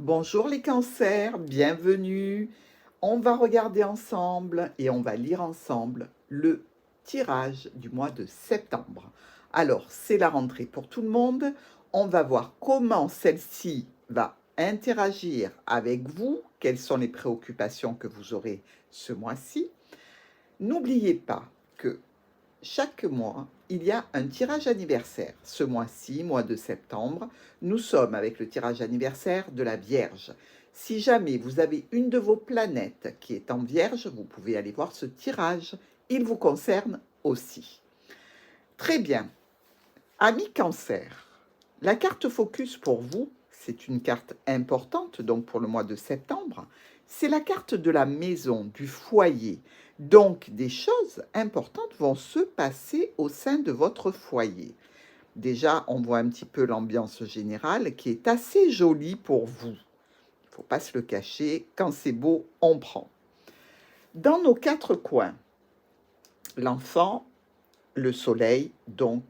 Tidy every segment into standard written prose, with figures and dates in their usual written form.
Bonjour les cancers, bienvenue. On va regarder ensemble et on va lire ensemble le tirage du mois de septembre. Alors, c'est la rentrée pour tout le monde. On va voir comment celle-ci va interagir avec vous, quelles sont les préoccupations que vous aurez ce mois-ci. N'oubliez pas que chaque mois, il y a un tirage anniversaire. Ce mois-ci, mois de septembre, nous sommes avec le tirage anniversaire de la Vierge. Si jamais vous avez une de vos planètes qui est en Vierge, vous pouvez aller voir ce tirage. Il vous concerne aussi. Très bien. Amis Cancer, la carte focus pour vous, c'est une carte importante donc pour le mois de septembre. C'est la carte de la maison, du foyer. Donc, des choses importantes vont se passer au sein de votre foyer. Déjà, on voit un petit peu l'ambiance générale qui est assez jolie pour vous. Il ne faut pas se le cacher, quand c'est beau, on prend. Dans nos quatre coins, l'enfant, le soleil, donc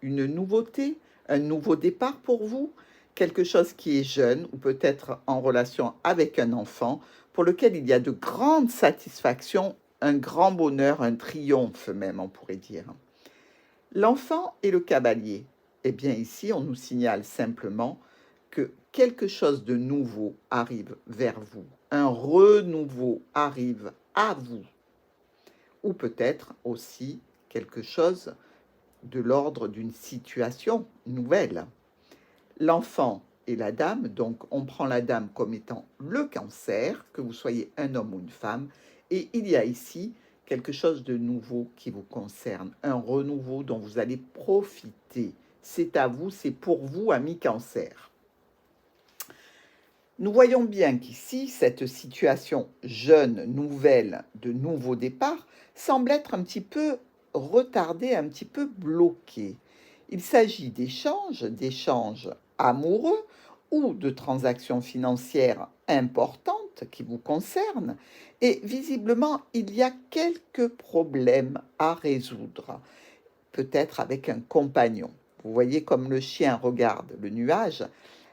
une nouveauté, un nouveau départ pour vous, quelque chose qui est jeune ou peut-être en relation avec un enfant pour lequel il y a de grandes satisfactions, un grand bonheur, un triomphe même, on pourrait dire. L'enfant et le cavalier. Eh bien ici, on nous signale simplement que quelque chose de nouveau arrive vers vous, un renouveau arrive à vous, ou peut-être aussi quelque chose de l'ordre d'une situation nouvelle. L'enfant et la dame, donc on prend la dame comme étant le cancer, que vous soyez un homme ou une femme, et il y a ici quelque chose de nouveau qui vous concerne, un renouveau dont vous allez profiter. C'est à vous, c'est pour vous, amis cancer. Nous voyons bien qu'ici, cette situation jeune, nouvelle, de nouveau départ, semble être un petit peu retardée, un petit peu bloquée. Il s'agit d'échanges amoureux ou de transactions financières importantes qui vous concernent, et visiblement, il y a quelques problèmes à résoudre, peut-être avec un compagnon. Vous voyez comme le chien regarde le nuage.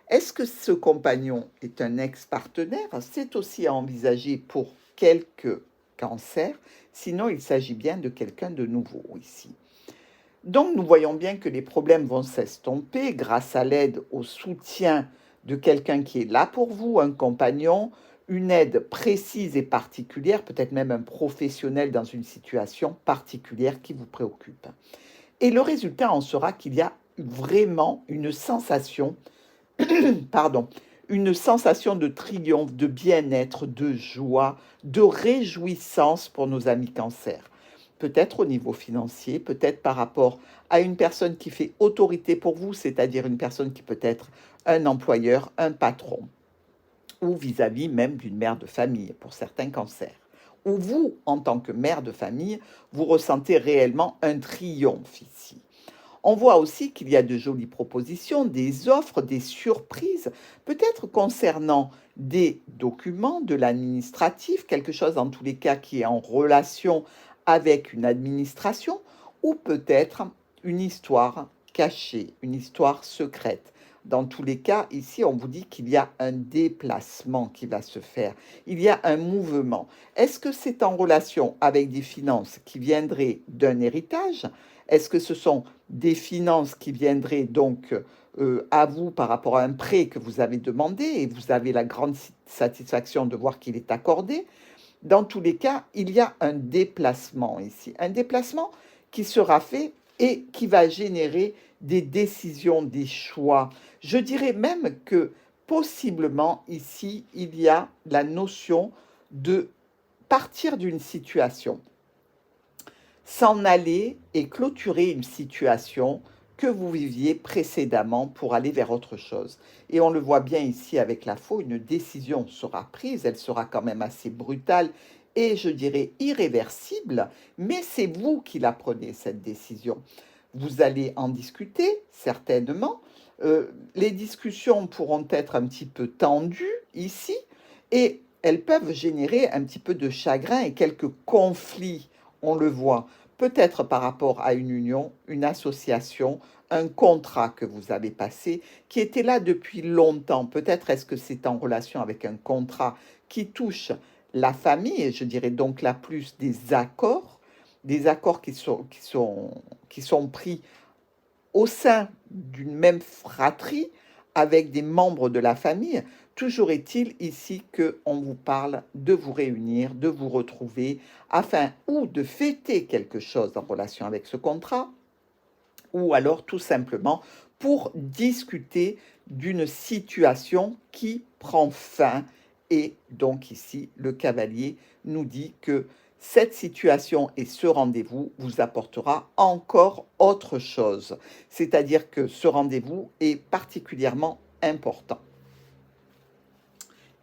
Est-ce que ce compagnon est un ex-partenaire? C'est aussi à envisager pour quelques cancers, sinon il s'agit bien de quelqu'un de nouveau ici. Donc nous voyons bien que les problèmes vont s'estomper grâce à l'aide, au soutien de quelqu'un qui est là pour vous, un compagnon, une aide précise et particulière, peut-être même un professionnel dans une situation particulière qui vous préoccupe. Et le résultat en sera qu'il y a vraiment une sensation pardon, une sensation de triomphe, de bien-être, de joie, de réjouissance pour nos amis cancer. Peut-être au niveau financier, peut-être par rapport à une personne qui fait autorité pour vous, c'est-à-dire une personne qui peut être un employeur, un patron, ou vis-à-vis même d'une mère de famille pour certains cancers. Ou vous, en tant que mère de famille, vous ressentez réellement un triomphe ici. On voit aussi qu'il y a de jolies propositions, des offres, des surprises, peut-être concernant des documents, de l'administratif, quelque chose en tous les cas qui est en relation avec une administration, ou peut-être une histoire cachée, une histoire secrète. Dans tous les cas, ici, on vous dit qu'il y a un déplacement qui va se faire. Il y a un mouvement. Est-ce que c'est en relation avec des finances qui viendraient d'un héritage? Est-ce que ce sont des finances qui viendraient donc à vous par rapport à un prêt que vous avez demandé et vous avez la grande satisfaction de voir qu'il est accordé? Dans tous les cas, il y a un déplacement ici. Un déplacement qui sera fait et qui va générer des décisions, des choix. Je dirais même que possiblement ici, il y a la notion de partir d'une situation, s'en aller et clôturer une situation que vous viviez précédemment pour aller vers autre chose. Et on le voit bien ici avec la faux, une décision sera prise, elle sera quand même assez brutale et je dirais irréversible, mais c'est vous qui la prenez, cette décision. Vous allez en discuter, certainement. Les discussions pourront être un petit peu tendues ici et elles peuvent générer un petit peu de chagrin et quelques conflits, on le voit. peut-être par rapport à une union, une association, un contrat que vous avez passé, qui était là depuis longtemps. Peut-être est-ce que c'est en relation avec un contrat qui touche la famille, et je dirais donc là plus des accords qui sont pris au sein d'une même fratrie avec des membres de la famille. Toujours est-il ici qu'on vous parle de vous réunir, de vous retrouver, afin ou de fêter quelque chose en relation avec ce contrat, ou alors tout simplement pour discuter d'une situation qui prend fin. Et donc ici, le cavalier nous dit que cette situation et ce rendez-vous vous apportera encore autre chose. C'est-à-dire que ce rendez-vous est particulièrement important.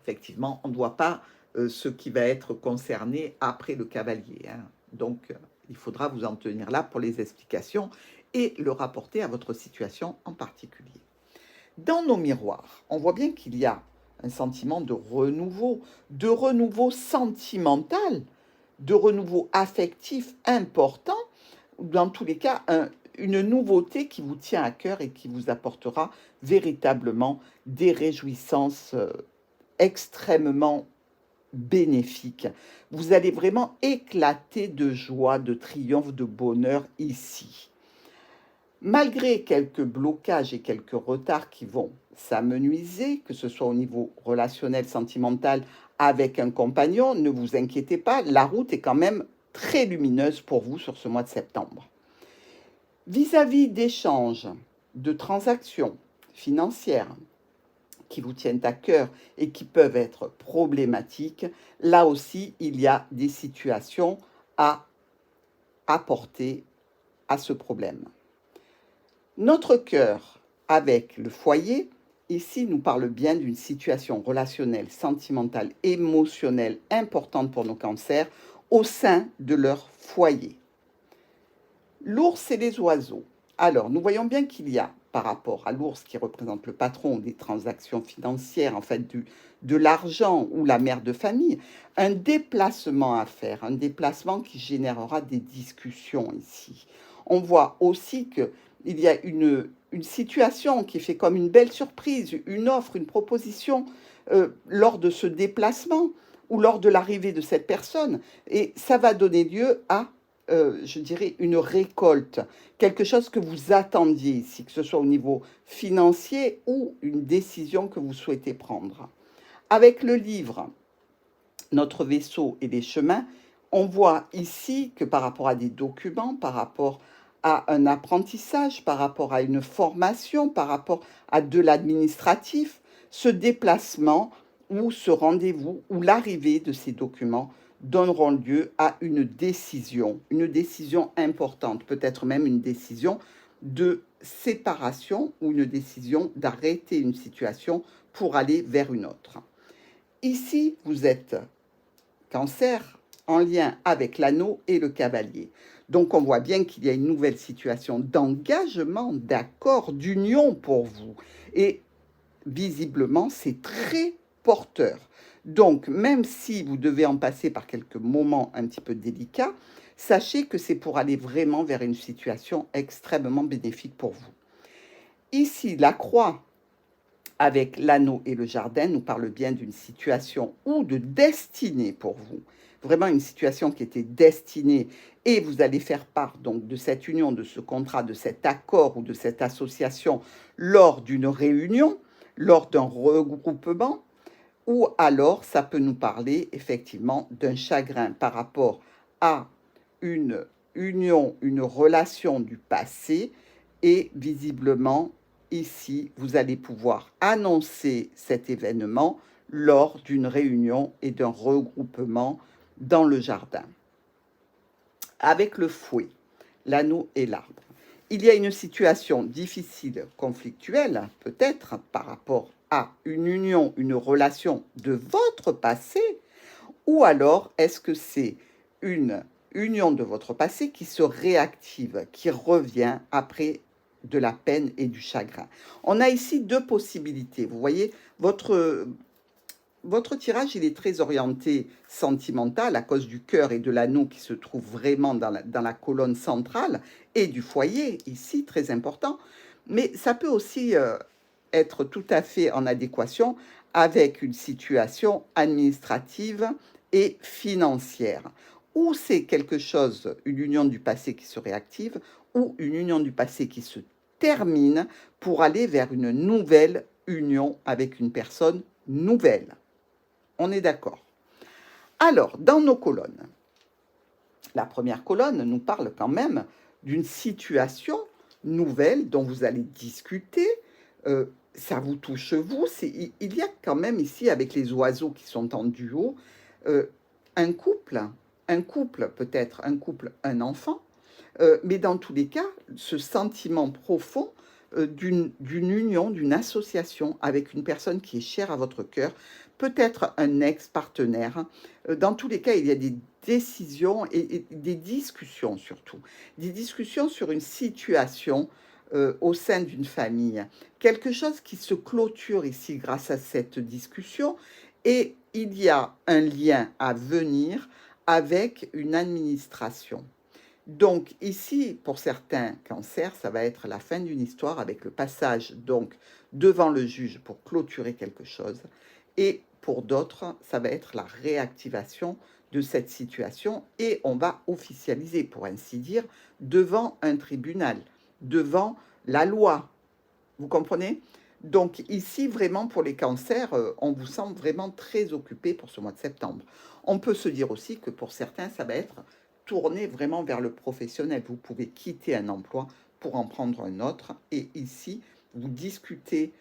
Effectivement, on ne voit pas ce qui va être concerné après le cavalier, hein. Donc, il faudra vous en tenir là pour les explications et le rapporter à votre situation en particulier. Dans nos miroirs, on voit bien qu'il y a un sentiment de renouveau sentimental, de renouveau affectif important, ou dans tous les cas, une nouveauté qui vous tient à cœur et qui vous apportera véritablement des réjouissances extrêmement bénéfiques. Vous allez vraiment éclater de joie, de triomphe, de bonheur ici. Malgré quelques blocages et quelques retards qui vont s'amenuiser, que ce soit au niveau relationnel, sentimental, avec un compagnon, ne vous inquiétez pas, la route est quand même très lumineuse pour vous sur ce mois de septembre. Vis-à-vis d'échanges, de transactions financières qui vous tiennent à cœur et qui peuvent être problématiques, là aussi, il y a des situations à apporter à ce problème. Notre cœur avec le foyer, ici, nous parle bien d'une situation relationnelle, sentimentale, émotionnelle importante pour nos cancers au sein de leur foyer. L'ours et les oiseaux. Alors, nous voyons bien qu'il y a, par rapport à l'ours qui représente le patron des transactions financières, en fait, de l'argent ou la mère de famille, un déplacement à faire, un déplacement qui générera des discussions ici. On voit aussi qu'il y a une situation qui fait comme une belle surprise, une offre, une proposition lors de ce déplacement ou lors de l'arrivée de cette personne. Et ça va donner lieu à je dirais, une récolte, quelque chose que vous attendiez ici, que ce soit au niveau financier ou une décision que vous souhaitez prendre. Avec le livre Notre vaisseau et les chemins, on voit ici que par rapport à des documents, par rapport à un apprentissage, par rapport à une formation, par rapport à de l'administratif, ce déplacement ou ce rendez-vous ou l'arrivée de ces documents donneront lieu à une décision importante, peut-être même une décision de séparation ou une décision d'arrêter une situation pour aller vers une autre. Ici, vous êtes Cancer en lien avec l'anneau et le cavalier. Donc on voit bien qu'il y a une nouvelle situation d'engagement, d'accord, d'union pour vous. Et visiblement, c'est très porteur. Donc, même si vous devez en passer par quelques moments un petit peu délicats, sachez que c'est pour aller vraiment vers une situation extrêmement bénéfique pour vous. Ici, la croix avec l'anneau et le jardin nous parle bien d'une situation ou de destinée pour vous. Vraiment une situation qui était destinée et vous allez faire part donc de cette union, de ce contrat, de cet accord ou de cette association lors d'une réunion, lors d'un regroupement, ou alors ça peut nous parler effectivement d'un chagrin par rapport à une union, une relation du passé et visiblement ici vous allez pouvoir annoncer cet événement lors d'une réunion et d'un regroupement dans le jardin. Avec le fouet, l'anneau et l'arbre. Il y a une situation difficile, conflictuelle, peut-être par rapport à une union, une relation de votre passé, ou alors est-ce que c'est une union de votre passé qui se réactive, qui revient après de la peine et du chagrin. On a ici deux possibilités. Vous voyez, votre tirage, il est très orienté sentimental à cause du cœur et de l'anneau qui se trouve vraiment dans la colonne centrale et du foyer, ici, très important. Mais ça peut aussi être tout à fait en adéquation avec une situation administrative et financière, ou c'est quelque chose, une union du passé qui se réactive, ou une union du passé qui se termine pour aller vers une nouvelle union avec une personne nouvelle. On est d'accord. Alors, dans nos colonnes, la première colonne nous parle quand même d'une situation nouvelle dont vous allez discuter. Ça vous touche vous. Il y a quand même ici, avec les oiseaux qui sont en duo, euh, un couple peut-être, un couple, un enfant, mais dans tous les cas, ce sentiment profond d'une union, d'une association avec une personne qui est chère à votre cœur, peut-être un ex-partenaire. Dans tous les cas, il y a des décisions et des discussions surtout, des discussions sur une situation au sein d'une famille. Quelque chose qui se clôture ici grâce à cette discussion et il y a un lien à venir avec une administration. Donc ici, pour certains cancers, ça va être la fin d'une histoire avec le passage donc devant le juge pour clôturer quelque chose. Et pour d'autres, ça va être la réactivation de cette situation et on va officialiser, pour ainsi dire, devant un tribunal, devant la loi. Vous comprenez? Donc ici, vraiment, pour les cancers, on vous sent vraiment très occupé pour ce mois de septembre. On peut se dire aussi que pour certains, ça va être tourné vraiment vers le professionnel. Vous pouvez quitter un emploi pour en prendre un autre. Et ici, vous discutez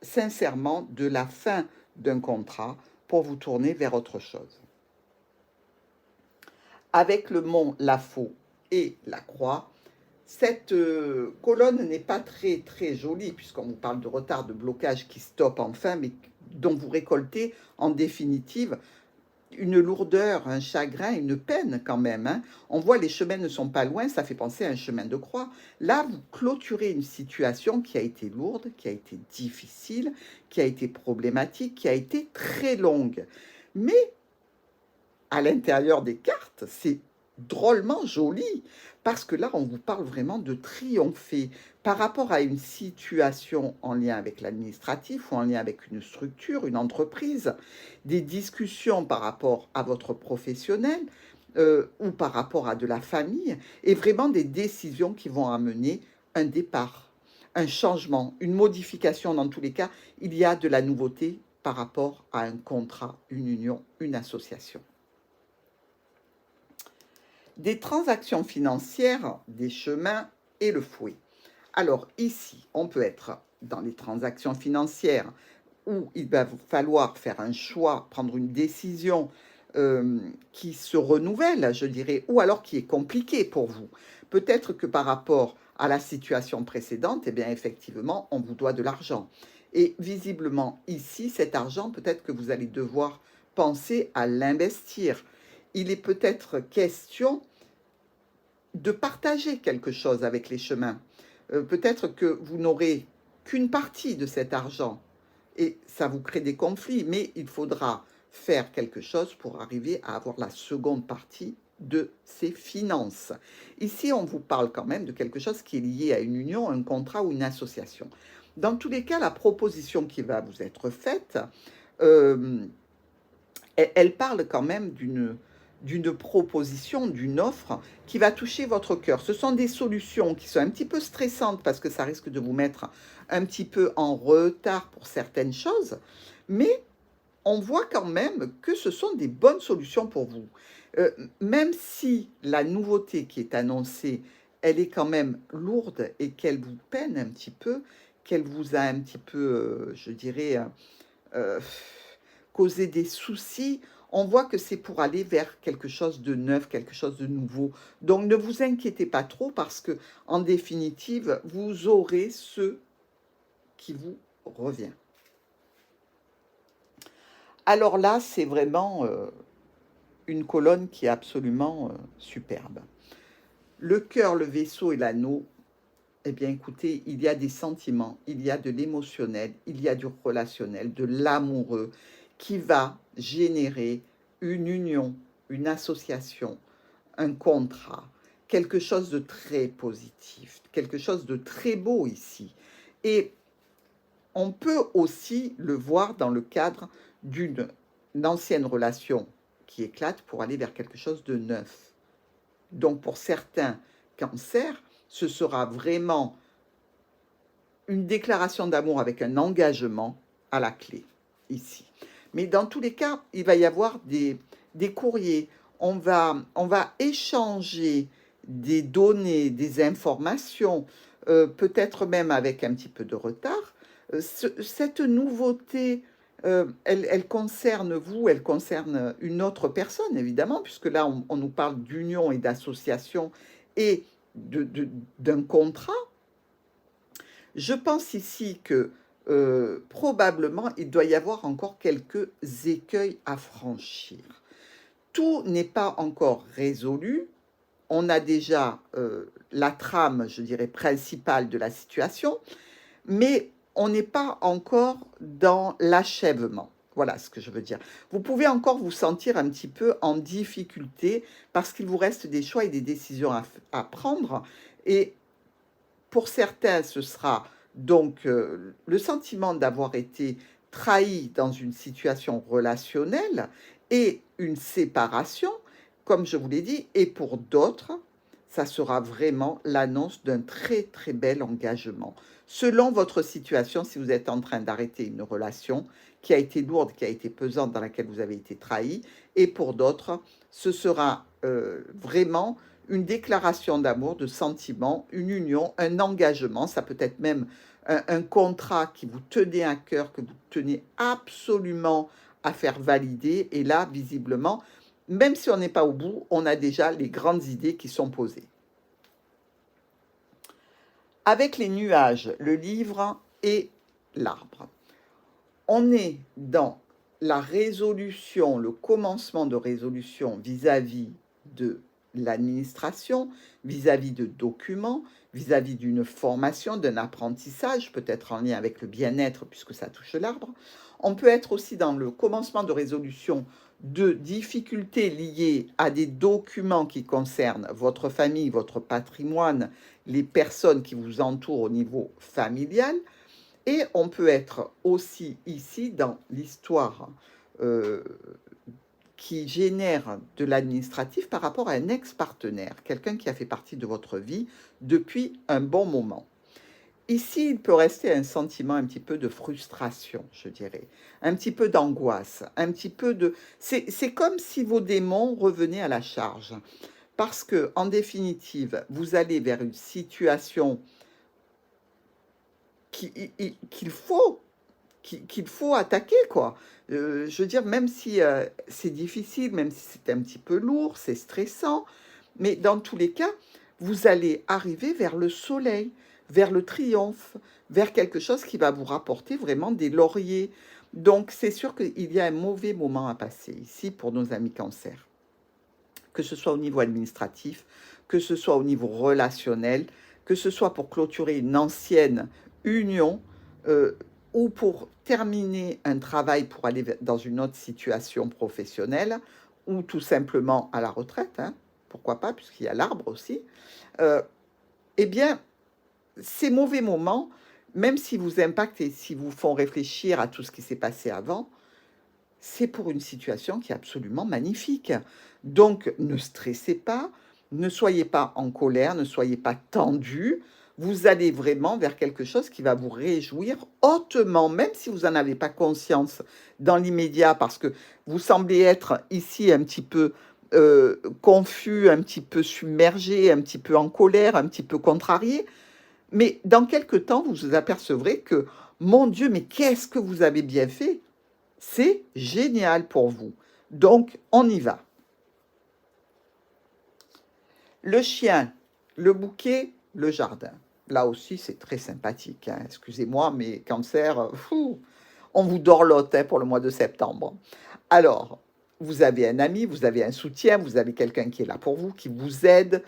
sincèrement de la fin d'un contrat pour vous tourner vers autre chose. Avec le mont, la faux et la croix, cette colonne n'est pas très très jolie puisqu'on vous parle de retard, de blocage qui stoppe enfin, mais dont vous récoltez en définitive une lourdeur, un chagrin, une peine quand même. Hein. On voit les chemins ne sont pas loin, ça fait penser à un chemin de croix. Là, vous clôturez une situation qui a été lourde, qui a été difficile, qui a été problématique, qui a été très longue. Mais à l'intérieur des cartes, c'est drôlement joli, parce que là, on vous parle vraiment de triompher par rapport à une situation en lien avec l'administratif ou en lien avec une structure, une entreprise, des discussions par rapport à votre professionnel ou par rapport à de la famille, et vraiment des décisions qui vont amener un départ, un changement, une modification dans tous les cas. Il y a de la nouveauté par rapport à un contrat, une union, une association. Des transactions financières, des chemins et le fouet. Alors ici, on peut être dans les transactions financières où il va falloir faire un choix, prendre une décision qui se renouvelle, je dirais, ou alors qui est compliquée pour vous. Peut-être que par rapport à la situation précédente, eh bien effectivement, on vous doit de l'argent. Et visiblement, ici, cet argent, peut-être que vous allez devoir penser à l'investir. Il est peut-être question de partager quelque chose avec les chemins. Peut-être que vous n'aurez qu'une partie de cet argent et ça vous crée des conflits, mais il faudra faire quelque chose pour arriver à avoir la seconde partie de ces finances. Ici, on vous parle quand même de quelque chose qui est lié à une union, un contrat ou une association. Dans tous les cas, la proposition qui va vous être faite, elle parle quand même d'une proposition, d'une offre qui va toucher votre cœur. Ce sont des solutions qui sont un petit peu stressantes parce que ça risque de vous mettre un petit peu en retard pour certaines choses, mais on voit quand même que ce sont des bonnes solutions pour vous. Même si la nouveauté qui est annoncée, elle est quand même lourde et qu'elle vous peine un petit peu, qu'elle vous a un petit peu, je dirais, euh, causé des soucis, on voit que c'est pour aller vers quelque chose de neuf, quelque chose de nouveau. Donc ne vous inquiétez pas trop parce que en définitive, vous aurez ce qui vous revient. Alors là, c'est vraiment une colonne qui est absolument superbe. Le cœur, le vaisseau et l'anneau, Eh bien, écoutez, il y a des sentiments, il y a de l'émotionnel, il y a du relationnel, de l'amoureux qui va générer une union, une association, un contrat, quelque chose de très positif, quelque chose de très beau ici. Et on peut aussi le voir dans le cadre d'une ancienne relation qui éclate pour aller vers quelque chose de neuf. Donc pour certains cancers, ce sera vraiment une déclaration d'amour avec un engagement à la clé, ici. Mais dans tous les cas, il va y avoir des courriers. On va échanger des données, des informations, peut-être même avec un petit peu de retard. Cette nouveauté, elle concerne vous, elle concerne une autre personne, évidemment, puisque là, on nous parle d'union et d'association et d'un contrat. Je pense ici que probablement il doit y avoir encore quelques écueils à franchir. Tout n'est pas encore résolu. On a déjà la trame, je dirais, principale de la situation, mais on n'est pas encore dans l'achèvement. Voilà ce que je veux dire. Vous pouvez encore vous sentir un petit peu en difficulté parce qu'il vous reste des choix et des décisions à prendre. Et pour certains, ce sera donc le sentiment d'avoir été trahi dans une situation relationnelle et une séparation, comme je vous l'ai dit, et pour d'autres, ça sera vraiment l'annonce d'un très très bel engagement. Selon votre situation, si vous êtes en train d'arrêter une relation qui a été lourde, qui a été pesante, dans laquelle vous avez été trahi, et pour d'autres, ce sera vraiment une déclaration d'amour, de sentiment, une union, un engagement, ça peut être même un contrat qui vous tenait à cœur, que vous tenez absolument à faire valider. Et là, visiblement, même si on n'est pas au bout, on a déjà les grandes idées qui sont posées. Avec les nuages, le livre et l'arbre, on est dans la résolution, le commencement de résolution vis-à-vis de l'administration, vis-à-vis de documents, vis-à-vis d'une formation, d'un apprentissage, peut-être en lien avec le bien-être puisque ça touche l'arbre. On peut être aussi dans le commencement de résolution de difficultés liées à des documents qui concernent votre famille, votre patrimoine, les personnes qui vous entourent au niveau familial. Et on peut être aussi ici dans l'histoire qui génère de l'administratif par rapport à un ex-partenaire, quelqu'un qui a fait partie de votre vie depuis un bon moment. Ici, il peut rester un sentiment un petit peu de frustration, je dirais, un petit peu d'angoisse, un petit peu de... C'est comme si vos démons revenaient à la charge, parce que, en définitive, vous allez vers une situation qu'il faut attaquer, quoi. Je veux dire, même si c'est difficile, même si c'est un petit peu lourd, c'est stressant, mais dans tous les cas, vous allez arriver vers le soleil, vers le triomphe, vers quelque chose qui va vous rapporter vraiment des lauriers. Donc, c'est sûr qu'il y a un mauvais moment à passer ici pour nos amis cancer, que ce soit au niveau administratif, que ce soit au niveau relationnel, que ce soit pour clôturer une ancienne union, ou pour terminer un travail pour aller dans une autre situation professionnelle, ou tout simplement à la retraite, hein, pourquoi pas, puisqu'il y a l'arbre aussi, eh bien, ces mauvais moments, même s'ils vous impactent et s'ils vous font réfléchir à tout ce qui s'est passé avant, c'est pour une situation qui est absolument magnifique. Donc, ne stressez pas, ne soyez pas en colère, ne soyez pas tendu. Vous allez vraiment vers quelque chose qui va vous réjouir hautement, même si vous n'en avez pas conscience dans l'immédiat, parce que vous semblez être ici un petit peu confus, un petit peu submergé, un petit peu en colère, un petit peu contrarié. Mais dans quelque temps, vous vous apercevrez que, mon Dieu, mais qu'est-ce que vous avez bien fait! C'est génial pour vous. Donc, on y va. Le chien, le bouquet, le jardin. Là aussi, c'est très sympathique, hein. Excusez-moi, mais cancer, on vous dorlote, hein, pour le mois de septembre. Alors, vous avez un ami, vous avez un soutien, vous avez quelqu'un qui est là pour vous, qui vous aide,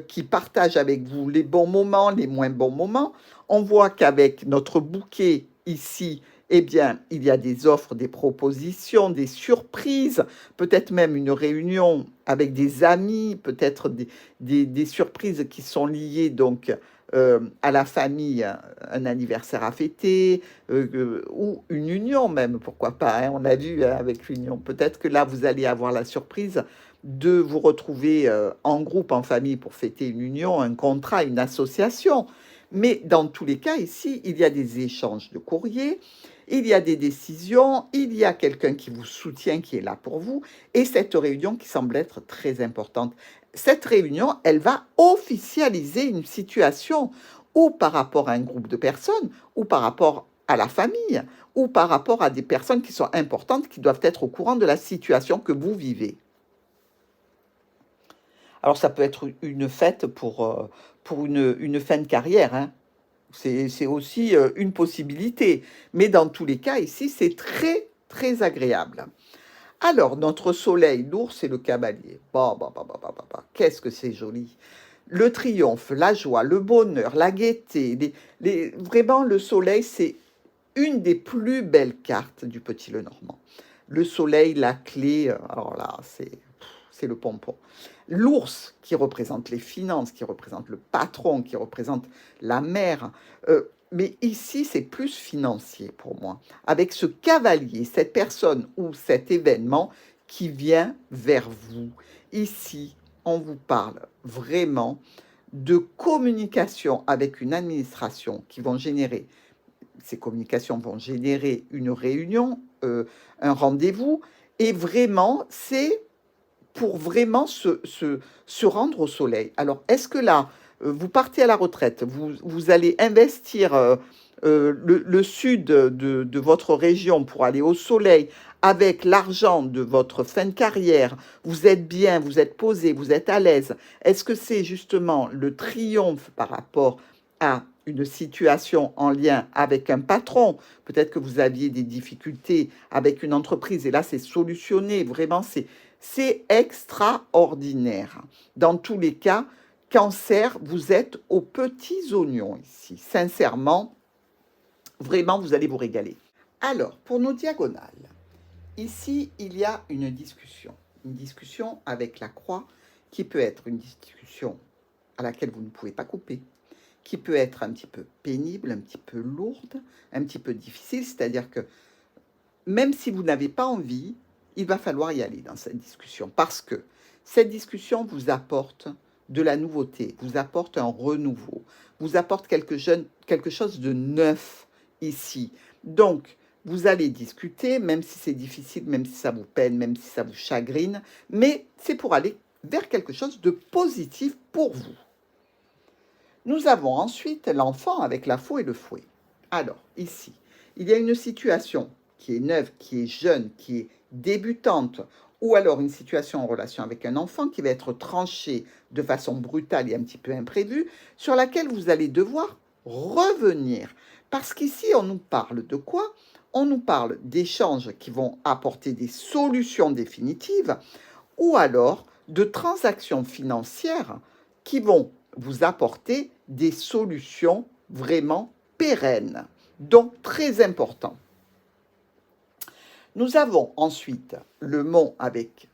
qui partage avec vous les bons moments, les moins bons moments. On voit qu'avec notre bouquet ici, eh bien, il y a des offres, des propositions, des surprises, peut-être même une réunion avec des amis, peut-être des surprises qui sont liées donc à la famille, un anniversaire à fêter, ou une union même, pourquoi pas, hein, on a vu avec l'union. Peut-être que là, vous allez avoir la surprise de vous retrouver en groupe, en famille pour fêter une union, un contrat, une association. Mais dans tous les cas, ici, il y a des échanges de courriers, il y a des décisions, il y a quelqu'un qui vous soutient, qui est là pour vous, et cette réunion qui semble être très importante. Cette réunion, elle va officialiser une situation, ou par rapport à un groupe de personnes, ou par rapport à la famille, ou par rapport à des personnes qui sont importantes, qui doivent être au courant de la situation que vous vivez. Alors ça peut être une fête pour une fin de carrière, hein. C'est aussi une possibilité. Mais dans tous les cas, ici, c'est très, très agréable. Alors, notre soleil, l'ours et le cavalier. Bah, bah, bah, bah, bah, bah, bah. Qu'est-ce que c'est joli. Le triomphe, la joie, le bonheur, la gaieté. Vraiment, le soleil, c'est une des plus belles cartes du Petit Lenormand. Le soleil, la clé, alors là, c'est le pompon. L'ours qui représente les finances, qui représente le patron, qui représente la mère. Mais ici, c'est plus financier pour moi. Avec ce cavalier, cette personne ou cet événement qui vient vers vous. Ici, on vous parle vraiment de communication avec une administration qui vont générer, ces communications vont générer une réunion, un rendez-vous, et vraiment, c'est pour vraiment se rendre au soleil. Alors, est-ce que là, vous partez à la retraite, vous allez investir le sud de votre région pour aller au soleil avec l'argent de votre fin de carrière, vous êtes bien, vous êtes posé, vous êtes à l'aise. Est-ce que c'est justement le triomphe par rapport à une situation en lien avec un patron? Peut-être que vous aviez des difficultés avec une entreprise et là, c'est solutionné. Vraiment, c'est extraordinaire. Dans tous les cas, Cancer, vous êtes aux petits oignons ici. Sincèrement, vraiment, vous allez vous régaler. Alors, pour nos diagonales, ici, il y a une discussion. Une discussion avec la croix qui peut être une discussion à laquelle vous ne pouvez pas couper, qui peut être un petit peu pénible, un petit peu lourde, un petit peu difficile, c'est-à-dire que même si vous n'avez pas envie, il va falloir y aller dans cette discussion parce que cette discussion vous apporte de la nouveauté, vous apporte un renouveau, vous apporte quelque chose de neuf ici. Donc, vous allez discuter, même si c'est difficile, même si ça vous peine, même si ça vous chagrine, mais c'est pour aller vers quelque chose de positif pour vous. Nous avons ensuite l'enfant avec la faux et le fouet. Alors, ici, il y a une situation qui est neuve, qui est jeune, qui est débutante, ou alors une situation en relation avec un enfant qui va être tranchée de façon brutale et un petit peu imprévue, sur laquelle vous allez devoir revenir. Parce qu'ici, on nous parle de quoi? On nous parle d'échanges qui vont apporter des solutions définitives, ou alors de transactions financières qui vont vous apporter des solutions vraiment pérennes. Donc, très important. Nous avons ensuite le mont avec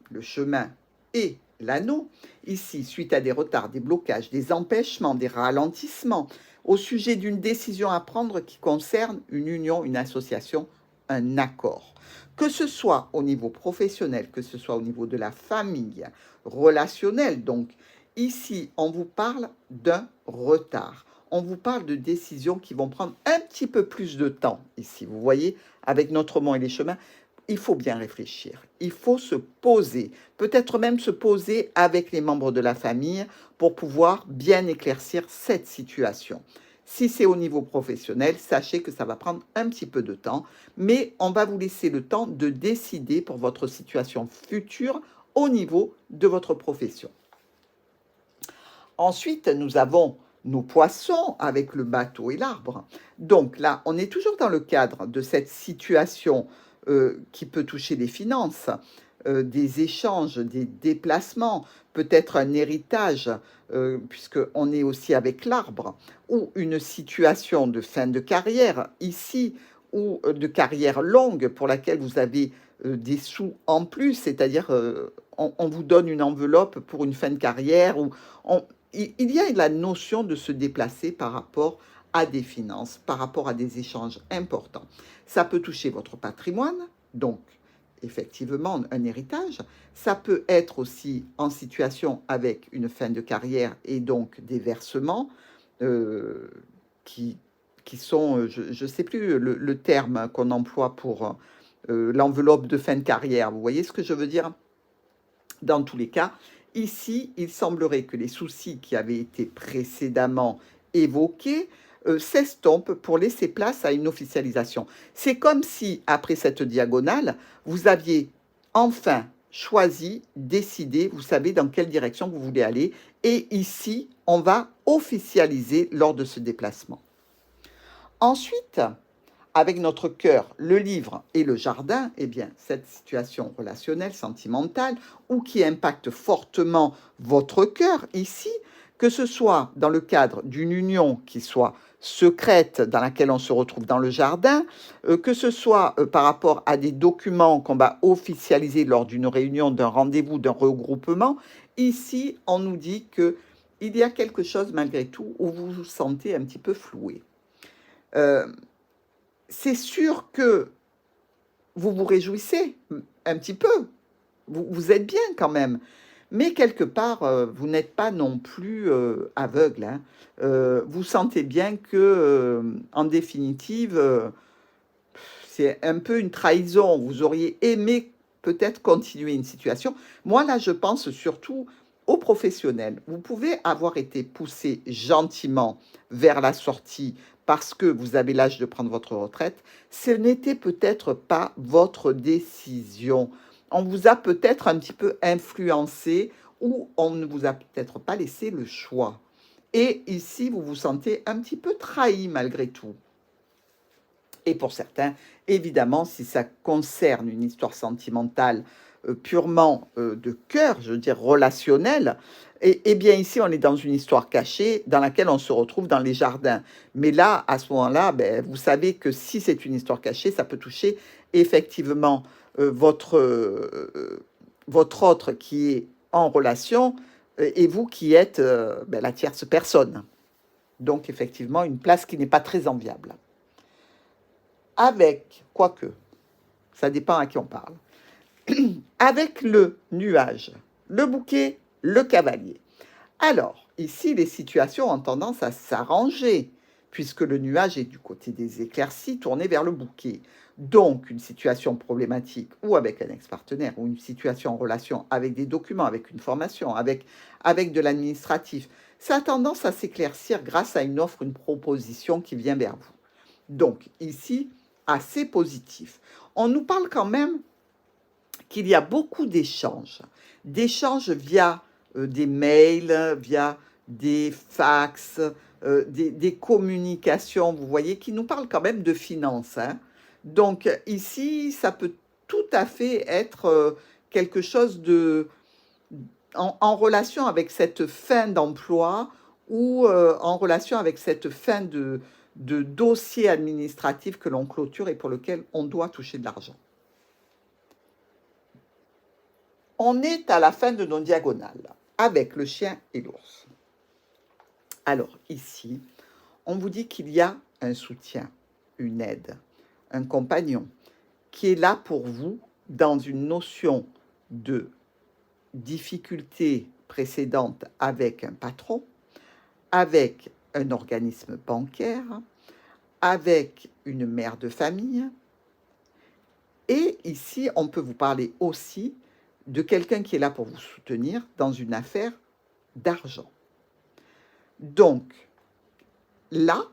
le chemin et l'anneau. Ici, suite à des retards, des blocages, des empêchements, des ralentissements, au sujet d'une décision à prendre qui concerne une union, une association, un accord. Que ce soit au niveau professionnel, que ce soit au niveau de la famille, relationnel. Donc, ici, on vous parle d'un retard. On vous parle de décisions qui vont prendre un petit peu plus de temps ici. Vous voyez, avec notre mont et les chemins, il faut bien réfléchir. Il faut se poser, peut-être même se poser avec les membres de la famille pour pouvoir bien éclaircir cette situation. Si c'est au niveau professionnel, sachez que ça va prendre un petit peu de temps, mais on va vous laisser le temps de décider pour votre situation future au niveau de votre profession. Ensuite, nous avons nos poissons avec le bateau et l'arbre. Donc là, on est toujours dans le cadre de cette situation qui peut toucher les finances, des échanges, des déplacements, peut-être un héritage, puisqu'on est aussi avec l'arbre, ou une situation de fin de carrière ici, ou de carrière longue pour laquelle vous avez des sous en plus, c'est-à-dire on vous donne une enveloppe pour une fin de carrière, ou il y a la notion de se déplacer par rapport à des finances, par rapport à des échanges importants. Ça peut toucher votre patrimoine, donc effectivement un héritage. Ça peut être aussi en situation avec une fin de carrière et donc des versements euh, qui, qui sont, je ne sais plus le terme qu'on emploie pour l'enveloppe de fin de carrière. Vous voyez ce que je veux dire? Dans tous les cas, ici, il semblerait que les soucis qui avaient été précédemment évoqués s'estompent pour laisser place à une officialisation. C'est comme si, après cette diagonale, vous aviez enfin choisi, décidé, vous savez dans quelle direction vous voulez aller, et ici, on va officialiser lors de ce déplacement. Ensuite, avec notre cœur, le livre et le jardin, eh bien, cette situation relationnelle, sentimentale, ou qui impacte fortement votre cœur ici, que ce soit dans le cadre d'une union qui soit secrète dans laquelle on se retrouve dans le jardin, que ce soit par rapport à des documents qu'on va officialiser lors d'une réunion, d'un rendez-vous, d'un regroupement, ici, on nous dit que il y a quelque chose malgré tout où vous vous sentez un petit peu floué. C'est sûr que vous vous réjouissez un petit peu, vous êtes bien quand même, mais quelque part, vous n'êtes pas non plus aveugle. Hein. Vous sentez bien que, en définitive, c'est un peu une trahison. Vous auriez aimé peut-être continuer une situation. Moi, là, je pense surtout aux professionnels. Vous pouvez avoir été poussé gentiment vers la sortie parce que vous avez l'âge de prendre votre retraite. Ce n'était peut-être pas votre décision. On vous a peut-être un petit peu influencé ou on ne vous a peut-être pas laissé le choix. Et ici, vous vous sentez un petit peu trahi malgré tout. Et pour certains, évidemment, si ça concerne une histoire sentimentale purement de cœur, je veux dire relationnelle, et bien ici, on est dans une histoire cachée dans laquelle on se retrouve dans les jardins. Mais là, à ce moment-là, ben, vous savez que si c'est une histoire cachée, ça peut toucher effectivement votre autre qui est en relation et vous qui êtes ben, la tierce personne. Donc effectivement, une place qui n'est pas très enviable. Avec, quoique, ça dépend à qui on parle, avec le nuage, le bouquet, le cavalier. Alors, ici, les situations ont tendance à s'arranger, puisque le nuage est du côté des éclaircies tourné vers le bouquet. Donc, une situation problématique ou avec un ex-partenaire, ou une situation en relation avec des documents, avec une formation, avec de l'administratif, ça a tendance à s'éclaircir grâce à une offre, une proposition qui vient vers vous. Donc, ici, assez positif. On nous parle quand même qu'il y a beaucoup d'échanges via des mails, via des fax, des communications, vous voyez, qui nous parlent quand même de finances. Hein. Donc ici, ça peut tout à fait être quelque chose de en relation avec cette fin d'emploi ou en relation avec cette fin de dossier administratif que l'on clôture et pour lequel on doit toucher de l'argent. On est à la fin de nos diagonales avec le chien et l'ours. Alors ici, on vous dit qu'il y a un soutien, une aide, un compagnon qui est là pour vous dans une notion de difficulté précédente avec un patron, avec un organisme bancaire, avec une mère de famille. Et ici, on peut vous parler aussi de quelqu'un qui est là pour vous soutenir dans une affaire d'argent. Donc, là,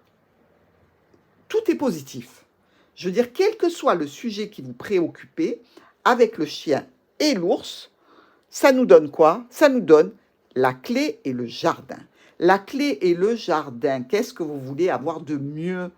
tout est positif. Je veux dire, quel que soit le sujet qui vous préoccupait, avec le chien et l'ours, ça nous donne quoi? Ça nous donne la clé et le jardin. La clé et le jardin, qu'est-ce que vous voulez avoir de mieux?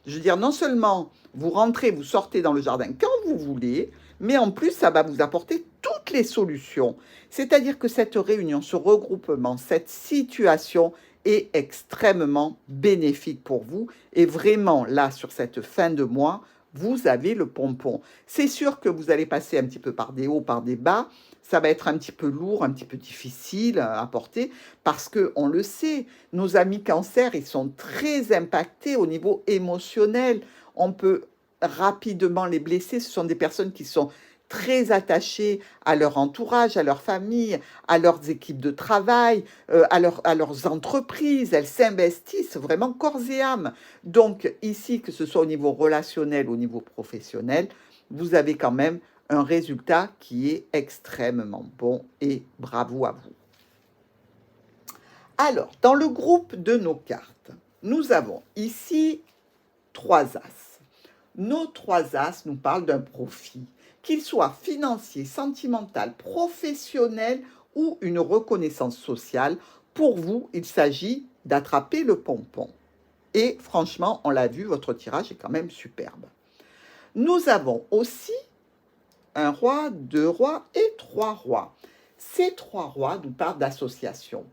Je veux dire, non seulement vous rentrez, vous sortez dans le jardin quand vous voulez, mais en plus, ça va vous apporter toutes les solutions. C'est-à-dire que cette réunion, ce regroupement, cette situation est extrêmement bénéfique pour vous. Et vraiment, là, sur cette fin de mois, vous avez le pompon. C'est sûr que vous allez passer un petit peu par des hauts, par des bas. Ça va être un petit peu lourd, un petit peu difficile à porter parce que on le sait, nos amis cancer, ils sont très impactés au niveau émotionnel. On peut rapidement les blesser. Ce sont des personnes qui sont très attachées à leur entourage, à leur famille, à leurs équipes de travail, à leurs entreprises. Elles s'investissent vraiment corps et âme. Donc ici, que ce soit au niveau relationnel, au niveau professionnel, vous avez quand même un résultat qui est extrêmement bon et bravo à vous. Alors, dans le groupe de nos cartes, nous avons ici 3 as. Nos 3 as nous parlent d'un profit, qu'il soit financier, sentimental, professionnel ou une reconnaissance sociale. Pour vous, il s'agit d'attraper le pompon. Et franchement, on l'a vu, votre tirage est quand même superbe. Nous avons aussi un roi, 2 rois et 3 rois. Ces 3 rois nous parlent d'associations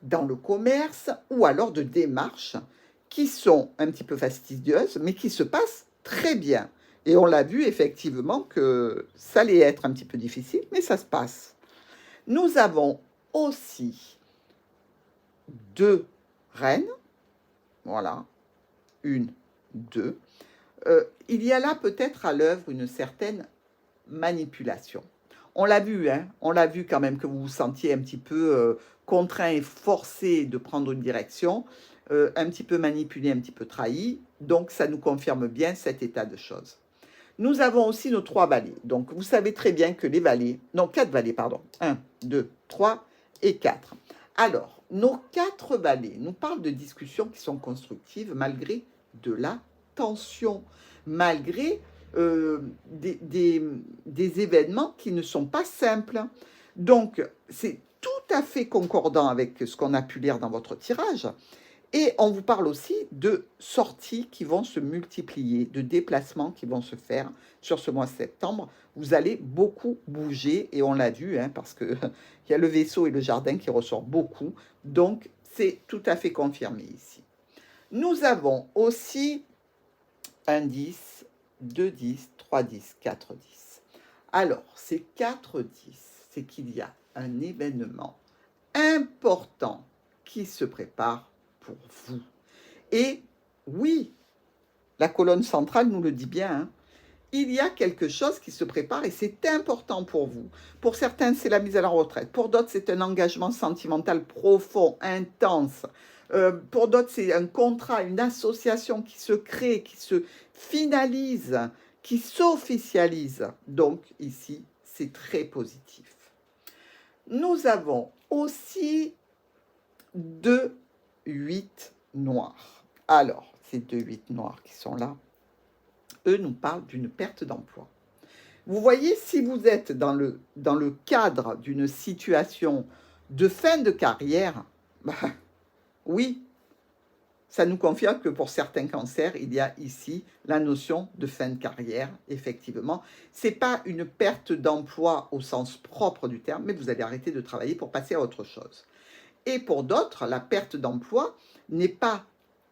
dans le commerce ou alors de démarches qui sont un petit peu fastidieuses, mais qui se passent très bien. Et on l'a vu effectivement que ça allait être un petit peu difficile, mais ça se passe. Nous avons aussi 2 reines. Voilà, 1, 2. Il y a là peut-être à l'œuvre une certaine manipulation. On l'a vu, hein, on l'a vu quand même que vous vous sentiez un petit peu contraint et forcé de prendre une direction, un petit peu manipulé, un petit peu trahi. Donc, ça nous confirme bien cet état de choses. Nous avons aussi nos 3 valets. Donc, vous savez très bien que les valets, non, 4 valets, pardon. 1, 2, 3 et 4. Alors, nos 4 valets nous parlent de discussions qui sont constructives malgré de la tension, malgré des événements qui ne sont pas simples. Donc, c'est tout à fait concordant avec ce qu'on a pu lire dans votre tirage. Et on vous parle aussi de sorties qui vont se multiplier, de déplacements qui vont se faire sur ce mois de septembre. Vous allez beaucoup bouger, et on l'a vu, hein, parce qu'il y a le vaisseau et le jardin qui ressortent beaucoup. Donc, c'est tout à fait confirmé ici. Nous avons aussi un 10, 2 10, 3 10, 4 10. Alors, ces 4 10, c'est qu'il y a un événement important qui se prépare pour vous. Et oui, la colonne centrale nous le dit bien, hein, il y a quelque chose qui se prépare et c'est important pour vous. Pour certains, c'est la mise à la retraite. Pour d'autres, c'est un engagement sentimental profond, intense. Pour d'autres, c'est un contrat, une association qui se crée, qui se finalise, qui s'officialise. Donc ici, c'est très positif. Nous avons aussi 2 8 noirs. Alors, ces 2 8 noirs qui sont là, eux nous parlent d'une perte d'emploi. Vous voyez, si vous êtes dans le cadre d'une situation de fin de carrière, bah, oui, ça nous confirme que pour certains cancers, il y a ici la notion de fin de carrière, effectivement. Ce n'est pas une perte d'emploi au sens propre du terme, mais vous allez arrêter de travailler pour passer à autre chose. Et pour d'autres, la perte d'emploi n'est pas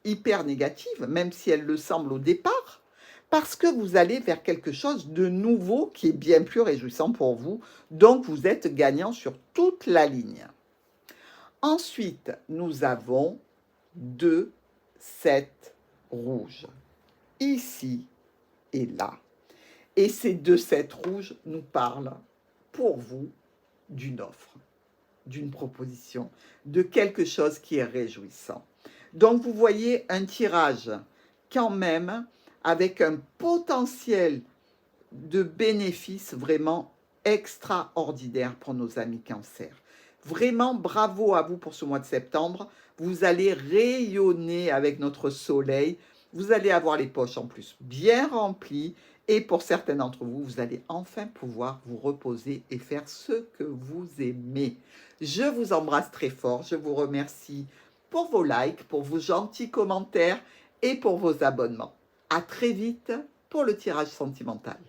hyper négative, même si elle le semble au départ, parce que vous allez vers quelque chose de nouveau qui est bien plus réjouissant pour vous. Donc, vous êtes gagnant sur toute la ligne. Ensuite, nous avons 2 7 rouges, ici et là. Et ces 2 7 rouges nous parlent pour vous d'une offre, d'une proposition, de quelque chose qui est réjouissant. Donc, vous voyez un tirage quand même avec un potentiel de bénéfices vraiment extraordinaire pour nos amis cancer. Vraiment, bravo à vous pour ce mois de septembre. Vous allez rayonner avec notre soleil. Vous allez avoir les poches en plus bien remplies. Et pour certains d'entre vous, vous allez enfin pouvoir vous reposer et faire ce que vous aimez. Je vous embrasse très fort. Je vous remercie pour vos likes, pour vos gentils commentaires et pour vos abonnements. À très vite pour le tirage sentimental.